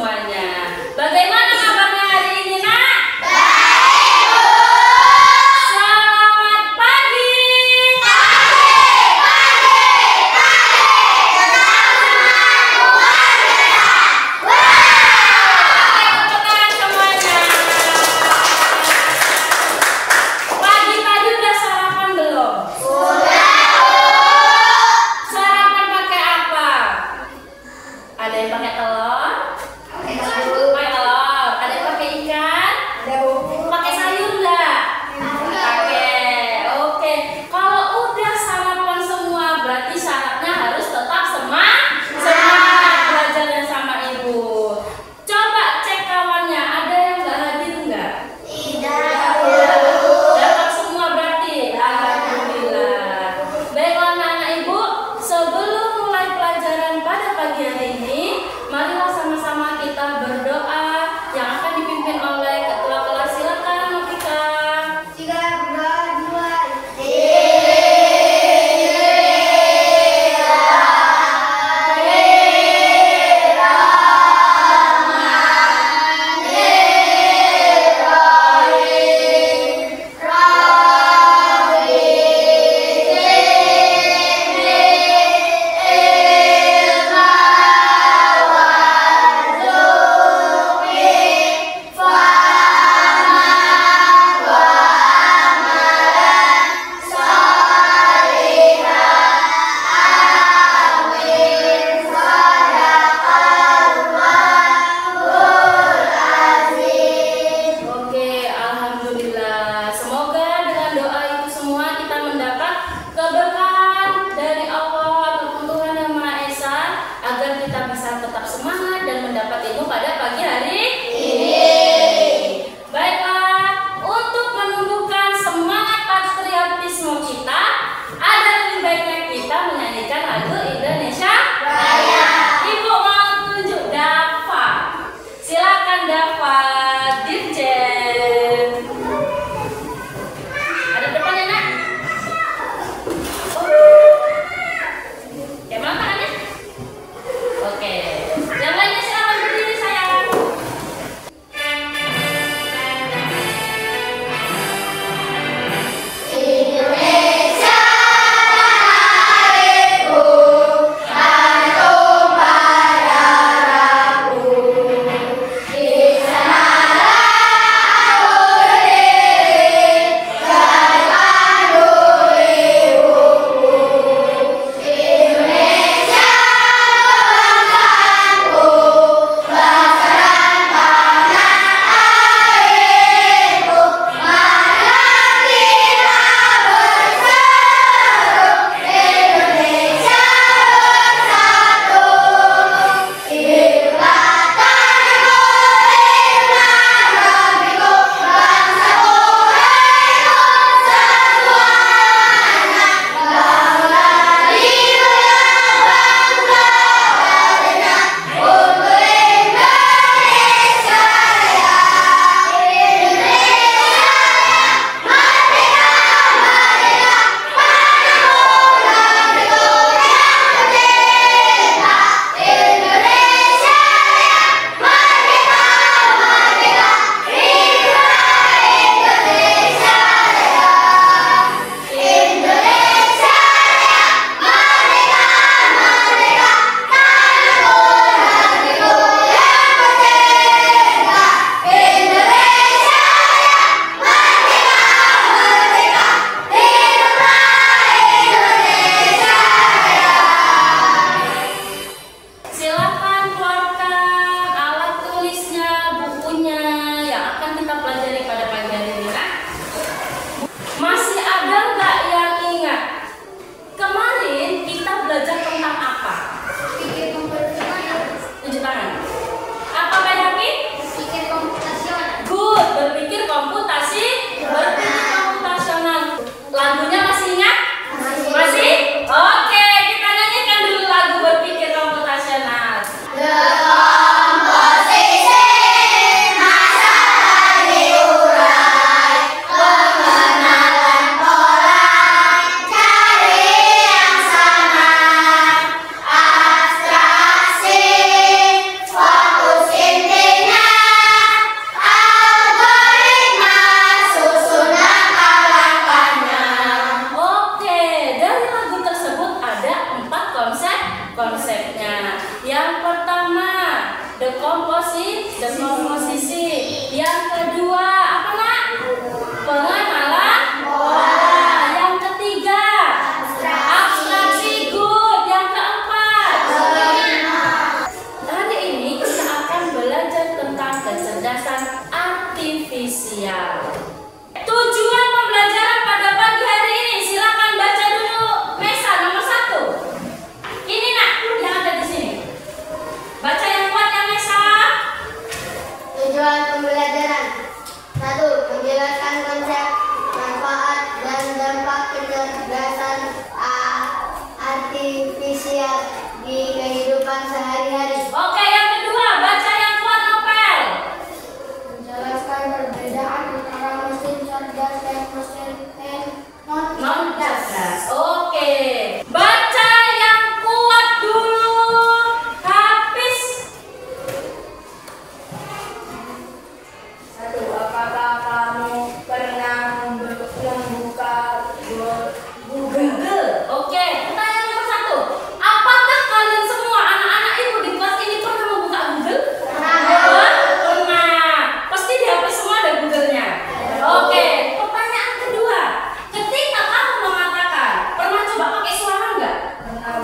semuanya. Bagaimana kabarnya hari ini, Nak? Baik, Bu. Selamat pagi. Teman semuanya. Pagi-pagi udah sarapan belum? Sarapan pakai apa? Ada yang pakai telur? komposisi. Yang kedua apa nak? Pengenalan pola. Yang ketiga abstraksi good. Yang keempat hari ini kita akan belajar tentang kecerdasan artifisial. Tujuan pembelajaran pada pagi hari ini, silakan baca dulu Mesa nomor 1. Ini nak yang ada di sini. Baca yang kuat ya Mesa. Tujuan pembelajaran 1. Menjelaskan konsep, manfaat, dan dampak kecerdasan artifisial di kehidupan sehari-hari. Oke, yang kedua, baca yang kuat Nopel. Menjelaskan perbedaan antara mesin cerdas dan mesin Non cerdas. Oke. Baca yang kuat dulu. Habis. 1. Apakah kamu pernah membuka Google. Oke, pertanyaan nomor 1. Apakah kalian semua anak-anak ibu di kelas ini pernah membuka Google? Pernah. Pasti di HP semua ada Google-nya. Oke, pertanyaan kedua. Ketika kamu mengatakan, pernah coba pakai suara enggak?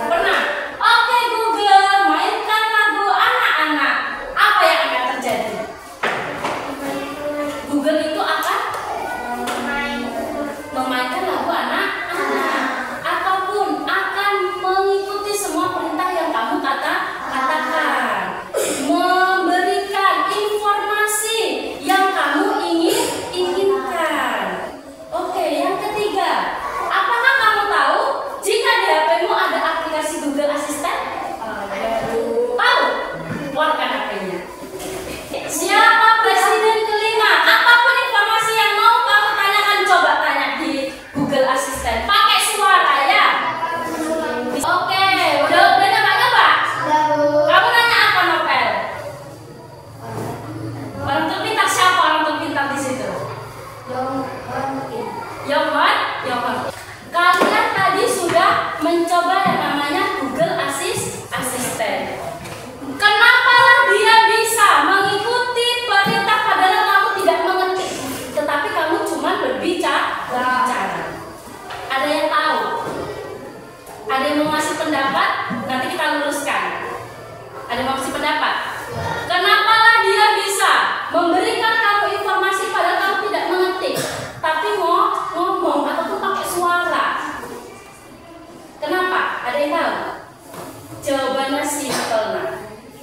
Pernah. Oke, Google, mainkan lagu anak-anak. Apa yang akan terjadi? Google itu akan memainkan lagu anak-anak ataupun akan mengikuti semua perintah yang kamu katakan, memberikan informasi yang kamu inginkan. Oke, yang ketiga, apakah kamu tahu jika di HP-mu ada aplikasi Google Assistant? Tahu? Keluarkan HP-nya. Siapa presiden kelima? Apapun informasi yang mau kamu tanyakan, coba tanya di Google Assistant. Pakai suara ya. Oke, udah nyoba? Kamu nanya apa Nopel? Orang terpintar siapa orang terpintar di situ? Yongwon. Kalian tadi sudah mencoba yang namanya Google Assistant. Kenapalah dia bisa mengikuti perintah padahal kamu tidak mengetik, tetapi kamu cuma berbicara. Ada yang tahu? Ada yang mau ngasih pendapat? Nanti kita luruskan. Ada yang mau ngasih pendapat? Kenapalah dia bisa memberikan kamu informasi padahal kamu tidak mengetik, tapi mau ngomong ataupun pakai suara? Kenapa? Ada yang tahu? Jawabannya simple nah.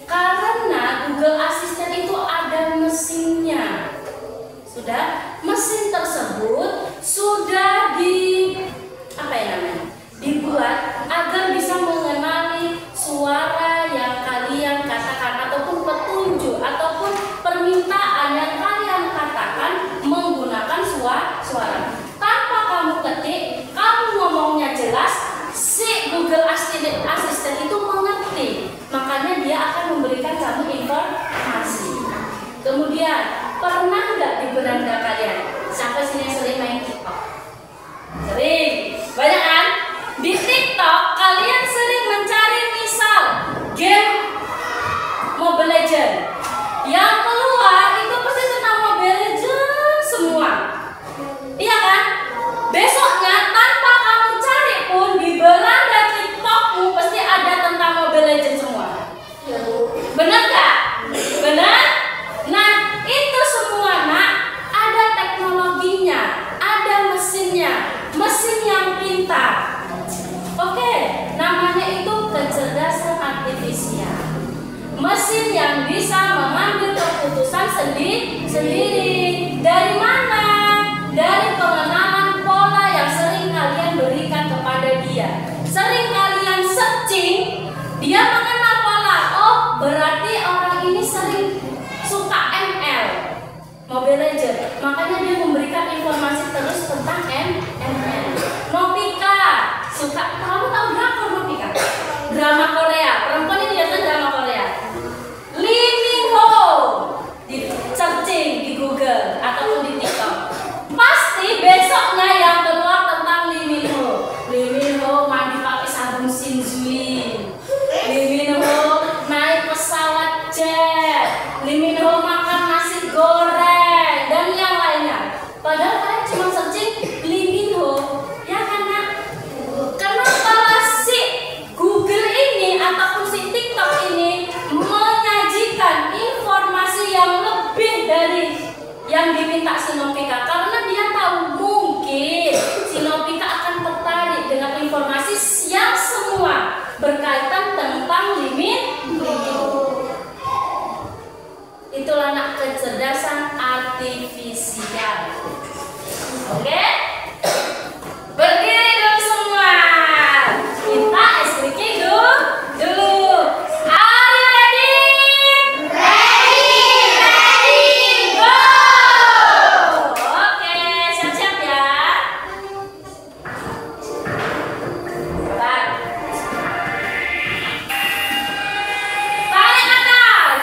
Karena Google Assistant itu ada mesinnya. Sudah, mesin tersebut sudah dibuat agar bisa mengenali suara yang kalian katakan ataupun petunjuk ataupun permintaan yang kalian katakan menggunakan suara. Tanpa kamu ketik, kamu ngomongnya jelas, si Google Assistant itu mengerti. Makanya dia akan memberikan kamu informasi. Kemudian, pernah nggak di beranda kalian? Siapa sini yang sering main TikTok? Sering. Banyak kan? Di TikTok kalian sering mencari misal game Mobile Legends. Yang keluar itu pasti tentang Mobile Legends semua. Iya kan? Besoknya tanpa kamu cari pun di beranda TikTokmu pasti ada tentang Mobile Legends semua. Benar nggak? Benar? Nah, itu semua nak ada teknologinya, ada mesinnya, mesin yang pintar. Oke, namanya itu kecerdasan artifisial. Mesin yang bisa mengambil keputusan sendiri. Dari mana? Dari pengenalan pola yang sering kalian berikan kepada dia. Sering kalian searching, dia mengenal pola. Oh, berarti orang ini sering suka ML, Mobile Legends. Makanya dia memberikan informasi terus tentang ML. Novika suka, kamu tahu drakor Novika? Drama Korea. Perempuan ini biasa drama Korea. Lee Min Ho, di searching di Google ataupun di TikTok. Pasti besoknya yang keluar tentang Lee Min Ho. Lee Min Ho mandi pakai sabun Shinzui. Lee Min Ho naik pesawat jet. Lee Min Ho makan nasi goreng dan yang lainnya. Padahal kalian cuma searching Lee Min Ho, ya kan nak? Kenapa si Google ini ataupun si TikTok ini menyajikan informasi yang lebih dari yang diminta si Novika? Karena dia tahu mungkin si Novika akan tertarik dengan informasi yang semua berkaitan tentang Lee Min Ho. Itulah nak kecerdasan artifisial. Oke? Berdiri dulu semua. Kita SPK dulu. Are you ready? Ready, go! Oke, siap-siap ya. Coba. Tarik atas.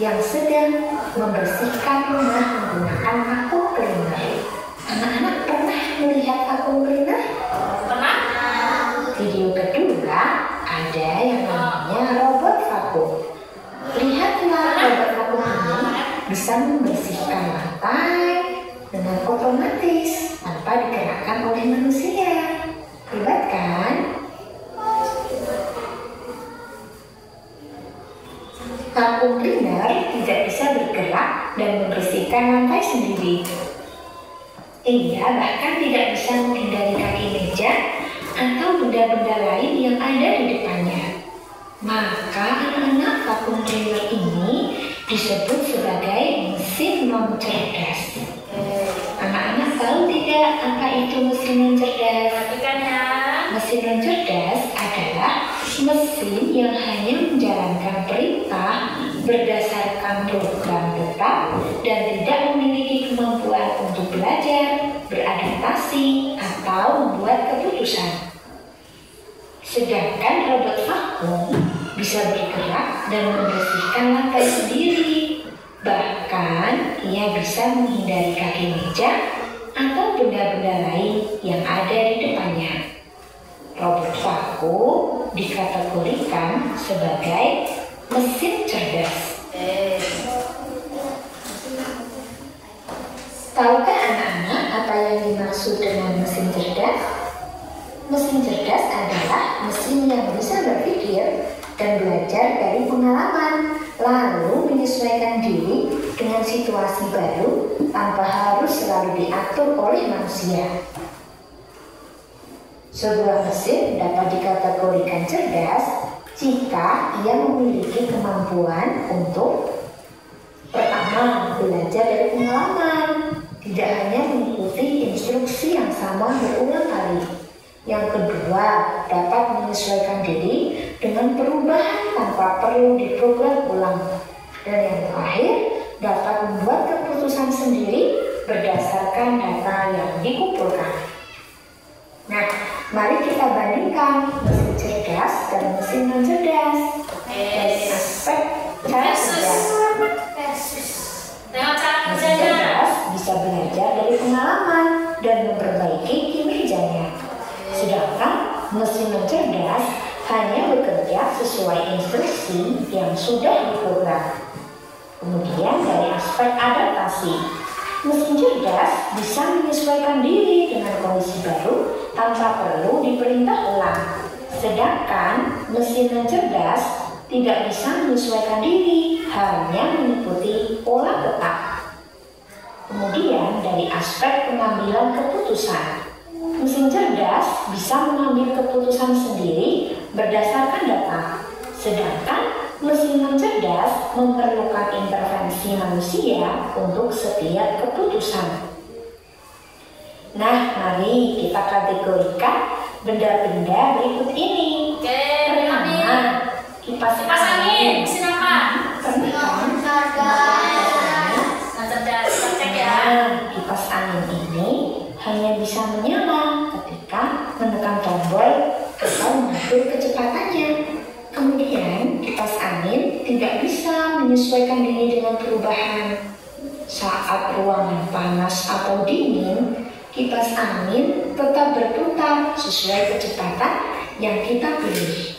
yang sedang membersihkan rumah menggunakan vakum cleaner. Anak-anak pernah melihat vakum cleaner? Pernah? Video kedua ada yang namanya robot vakum. Lihatlah robot vakum ini bisa membersihkan lantai dengan otomatis tanpa digerakkan oleh manusia. Hebat kan? Vakum cleaner tidak bisa bergerak dan membersihkan lantai sendiri. Ia bahkan tidak bisa menghindari kaki meja atau benda-benda lain yang ada di depannya. Maka anak-anak vakum cleaner ini disebut sebagai mesin non cerdas. Anak-anak tahu tidak apa itu mesin non cerdas? Perhatikan ya. Mesin non cerdas adalah mesin yang hanya menjalankan perintah berdasarkan program tetap dan tidak memiliki kemampuan untuk belajar, beradaptasi, atau membuat keputusan. Sedangkan robot vakum bisa bergerak dan membersihkan lantai sendiri. Bahkan ia bisa menghindari kaki meja atau benda-benda lain yang ada di depannya. Robot vakum dikategorikan sebagai mesin cerdas. Tahukah anak-anak apa yang dimaksud dengan mesin cerdas? Mesin cerdas adalah mesin yang bisa berpikir dan belajar dari pengalaman, lalu menyesuaikan diri dengan situasi baru tanpa harus selalu diatur oleh manusia. Sebuah mesin dapat dikategorikan cerdas jika ia memiliki kemampuan untuk pertama, belajar dari pengalaman, tidak hanya mengikuti instruksi yang sama berulang kali. Yang kedua, dapat menyesuaikan diri dengan perubahan tanpa perlu diprogram ulang. Dan yang terakhir, dapat membuat keputusan sendiri berdasarkan data yang dikumpulkan. Nah, mari kita bandingkan mesin cerdas dan mesin non cerdas dari aspek cara kerja. Mesin cerdas bisa belajar dari pengalaman dan memperbaiki kinerjanya. Sedangkan mesin non cerdas hanya bekerja sesuai instruksi yang sudah diprogram. Kemudian dari aspek adaptasi, mesin cerdas bisa menyesuaikan diri dengan kondisi baru tanpa perlu diperintah ulang. Sedangkan mesin non cerdas tidak bisa menyesuaikan diri, hanya mengikuti pola tetap. Kemudian dari aspek pengambilan keputusan, mesin cerdas bisa mengambil keputusan sendiri berdasarkan data. Sedangkan mesin non cerdas memerlukan intervensi manusia untuk setiap keputusan. Nah, mari kita kategorikan benda-benda berikut ini. Pertama, kipas angin. Mesin apa? Cerdas. Cek ya. Kipas angin ini hanya bisa menyala ketika menekan tombol atau mengatur kecepatannya. Kemudian, kipas angin tidak bisa menyesuaikan diri dengan perubahan. Saat ruangan panas atau dingin, kipas angin tetap berputar sesuai kecepatan yang kita pilih.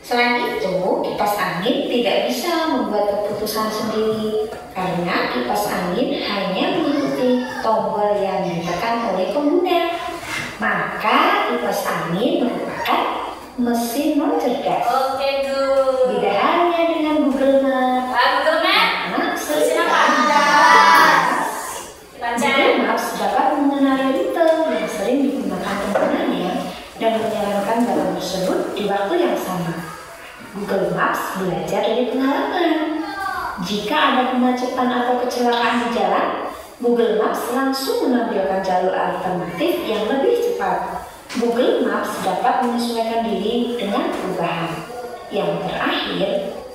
Selain itu, kipas angin tidak bisa membuat keputusan sendiri karena kipas angin hanya mengikuti tombol yang ditekan oleh pengguna. Maka kipas angin merupakan mesin non cerdas. Oke, good. Beda halnya dengan Google Maps. Google Maps? Mesin apa? Google Maps dapat mengenali rute yang sering digunakan penggunanya dan menjalankan jalan tersebut di waktu yang sama. Google Maps belajar dari pengalaman. Jika ada kemacetan atau kecelakaan di jalan, Google Maps langsung menampilkan jalur alternatif yang lebih cepat. Google Maps dapat menyesuaikan diri dengan perubahan. Yang terakhir,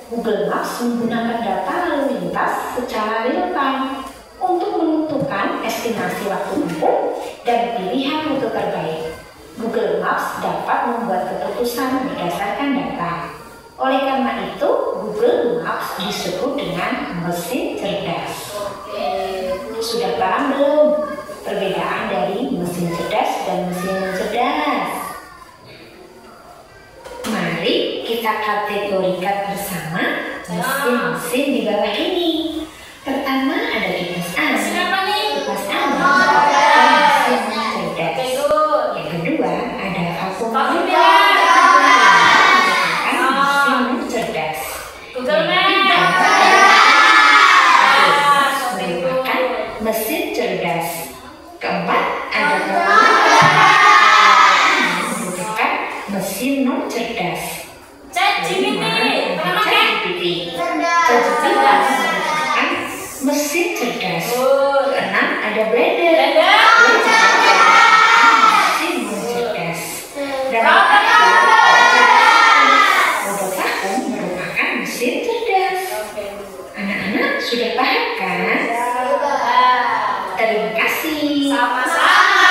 Google Maps menggunakan data lalu lintas secara real time untuk menentukan estimasi waktu tempuh dan pilihan rute terbaik. Google Maps dapat membuat keputusan berdasarkan data. Oleh karena itu, Google Maps disebut dengan mesin cerdas. Oke. Sudah paham belum perbedaan dari mesin cerdas dan mesin non cerdas? Mari kita kategorikan bersama mesin-mesin di bawah ini. Pertama ada kipas angin. Mesin apa nih? Kipas angin merupakan mesin non cerdas. Oke, good. Yang kedua ada vakum Vakum mesin non cerdas. Google Maps. Merupakan mesin cerdas. Keempat ada merupakan mesin non cerdas. ChatGPT. Pernah pakai? ChatGPT merupakan mesin cerdas. Good. Keenam ada blender. Blender. Mesin non cerdas. Dan Robot robot vakum merupakan mesin cerdas. Oke. Anak-anak sudah paham kan? Terima kasih. Sama-sama.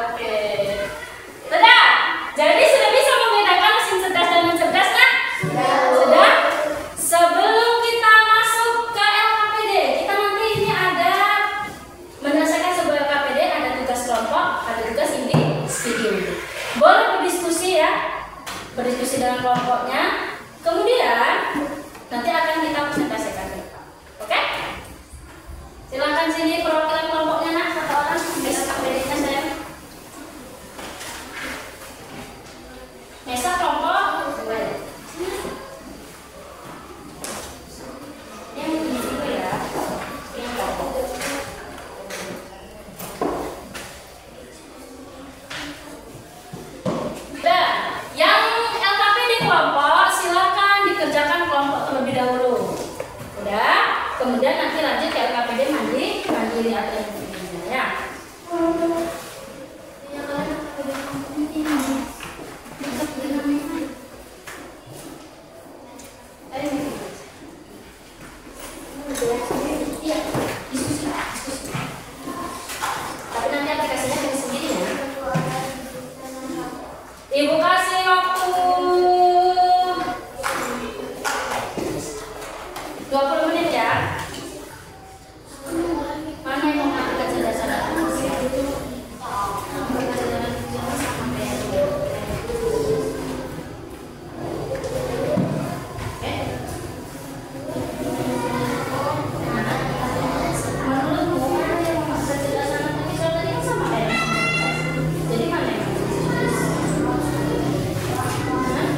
Oke. Sudah. Jadi sudah bisa membedakan mesin cerdas dan non cerdas kan? Sudah. Sebelum kita masuk ke LKPD, kita nanti ini ada menyelesaikan sebuah LKPD, ada tugas kelompok, ada tugas individu. Boleh berdiskusi ya, berdiskusi dengan kelompoknya. Kemudian nanti akan kita presentasikan. Oke? Silakan sini perwakilan kelompoknya nak, satu orang di LKPD-nya saya. Mesa kelompok. Yang di situ ya. Yang kelompok. Dan yang LKPD kelompok silakan dikerjakan kelompok terlebih dahulu. Udah, kemudian nanti lanjut ke LKPD mandiri atau individu ya. Iya, diskusi. Tapi nanti aplikasinya pilih sendiri ya. Ibu kasih waktu 20 menit ya. Mana yang mau ngambil kecerdasan manusia? Ngambil kecerdasan manusia sama kayak gitu. Oke? Menurutmu mana yang mau ngambil kecerdasan manusia tadi kan sama kayak? Jadi mana yang mau ngambil kecerdasan? Hah?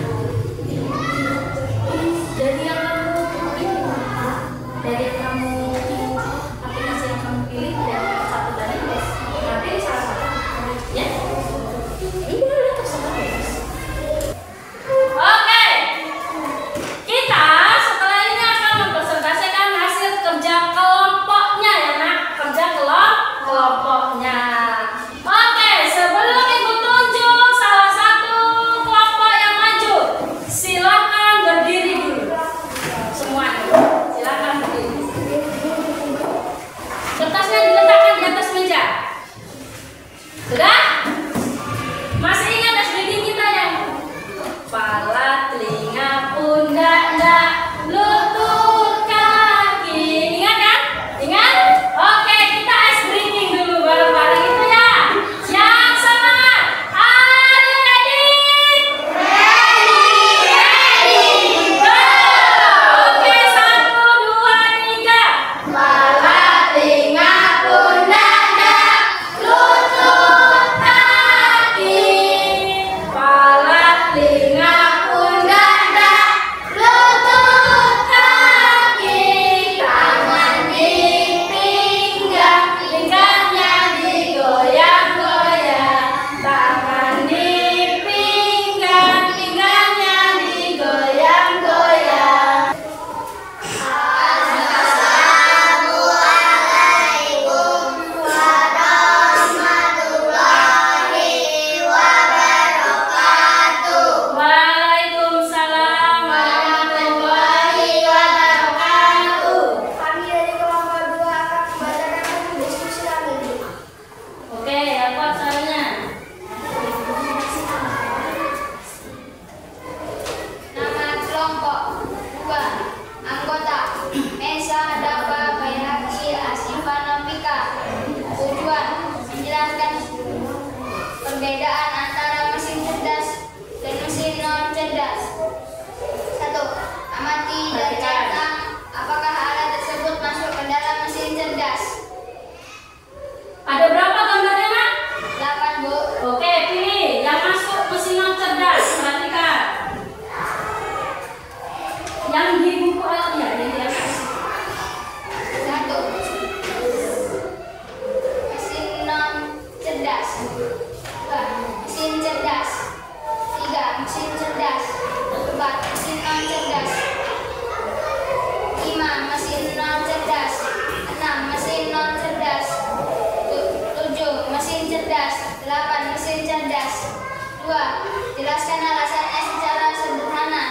2. Jelaskan alasannya secara sederhana.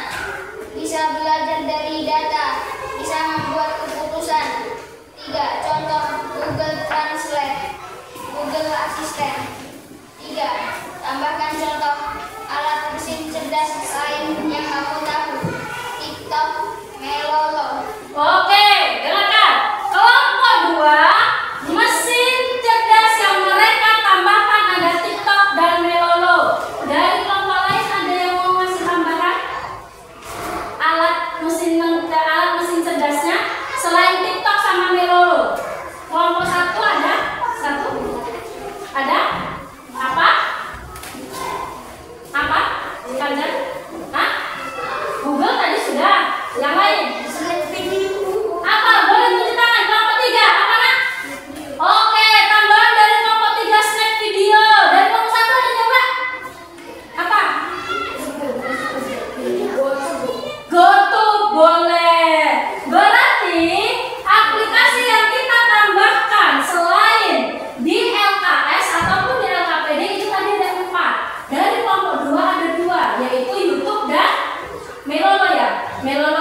Bisa belajar dari data, bisa membuat keputusan. 3. Contoh Google Translate, Google Assistant. 3. Tambahkan contoh alat mesin cerdas lain yang kamu tahu. TikTok, Melolo. Oke, dengarkan. Kelompok 2, mesin cerdas yang mereka tambahkan ada TikTok dan Melolo. Dari kelompok lain ada yang mau ngasih tambahan? Alat mesin cerdasnya selain TikTok sama Melolo. Kelompok 1 ada? 1? Ada? Apa? Apa? Kanjar? Hah? Google tadi sudah. Yang lain? Apa? Boleh tunjuk tangan. Kelompok 3. Apa nak? Oke, tambahan dari kelompok 3 snack video. Dari kelompok 1 ada coba? Apa? GoTo boleh. Berarti aplikasi yang kita tambahkan selain di LKS ataupun di LKPD itu tadi ada 4. Dari kelompok 2 ada 2, yaitu YouTube dan Melolo ya. Melolo